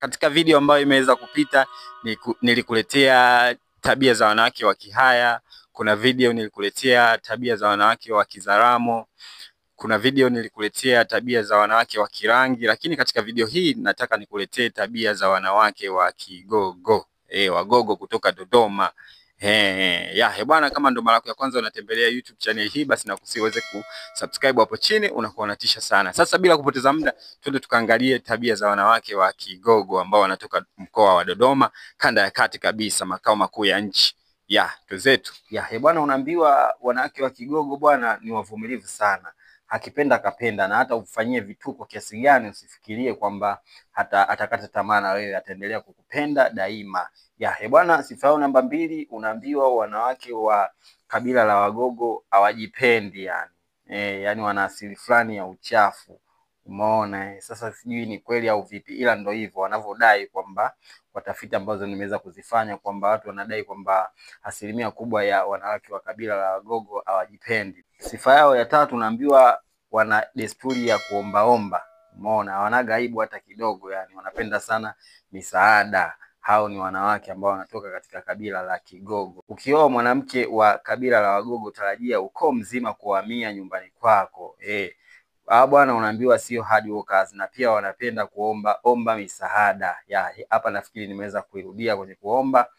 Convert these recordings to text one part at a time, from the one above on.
Katika video ambayo imeweza kupita nilikuletea tabia za wanawake wa Kihaya, kuna video nilikuletea tabia za wanawake wa Kizaramo, kuna video nilikuletea tabia za wanawake wa Kirangi, lakini katika video hii nataka nikuletee tabia za wanawake wa Kigogo. Wagogo kutoka Dodoma. Bwana, kama ndo mara yako ya kwanza unatembelea YouTube channel hii, basi nakusihi uweze kusubscribe hapo chini, unakuwa unatisha sana. Sasa bila kupoteza muda, twende tukaangalie tabia za wanawake wa Kigogo ambao wanatoka mkoa wa Dodoma, kanda ya kati kabisa, makao makuu ya nchi. Tuzetu. Bwana, unaambiwa wanawake wa Kigogo bwana ni wavumilivu sana. Akipenda kapenda, na hata ufanyie vituko kiasi gani usifikirie kwamba hata atakata tamaa na wewe, ataendelea kukupenda daima. Bwana, sifa yao namba 2, unaambiwa wanawake wa kabila la Wagogo hawajipendi yani wana asili fulani ya uchafu. Umeona? Sasa sijui ni kweli au vipi, ila ndo hivyo wanavyodai, kwamba kwa tafiti ambazo nimeweza kuzifanya, kwamba watu wanadai kwamba asilimia kubwa ya wanawake wa kabila la Wagogo hawajipendi. Sifa yao ya 3, unaambiwa wana desturi ya kuombaomba. Umeona? Hawanaga aibu hata kidogo, yani wanapenda sana misaada. Hao ni wanawake ambao wanatoka katika kabila la Kigogo. Ukioa mwanamke wa kabila la Wagogo, tarajia ukoo mzima kuhamia nyumbani kwako. Bwana, unaambiwa sio hard workers, na pia wanapenda kuomba misaada. Hapa nafikiri nimeweza kuirudia kwenye kuomba.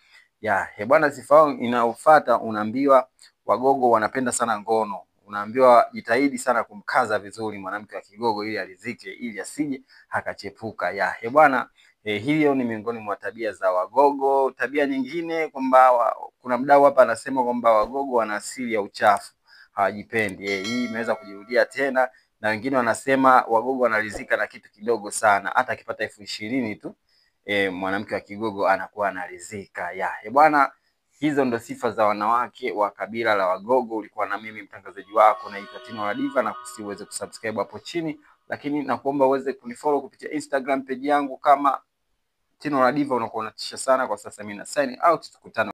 Bwana, sifa inayofuata, unaambiwa Wagogo wanapenda sana ngono. Unaambiwa jitahidi sana kumkaza vizuri mwanamke wa Kigogo ili alizike, ili asije akachepuka. Bwana, hiyo ni miongoni mwa tabia za Wagogo. Tabia nyingine kwamba kuna mdau hapa anasema kwamba Wagogo wana asili ya uchafu, hawajipendi. Hii imeweza kujirudia tena, na wengine wanasema Wagogo wanalizika na kitu kidogo sana, hata akipata 20,000 tu mwanamke wa Kigogo anakuwa analizika. Bwana, hizo ndo sifa za wanawake wa kabila la Wagogo. Ulikuwa na mimi mtangazaji wako naitwa Tino La Diva, na usiweze kusubscribe hapo chini, lakini nakuomba uweze kunifollow kupitia Instagram page yangu kama Tino La Diva. Unakuwa unatisha sana. Kwa sasa mimi na sign out, tukutane.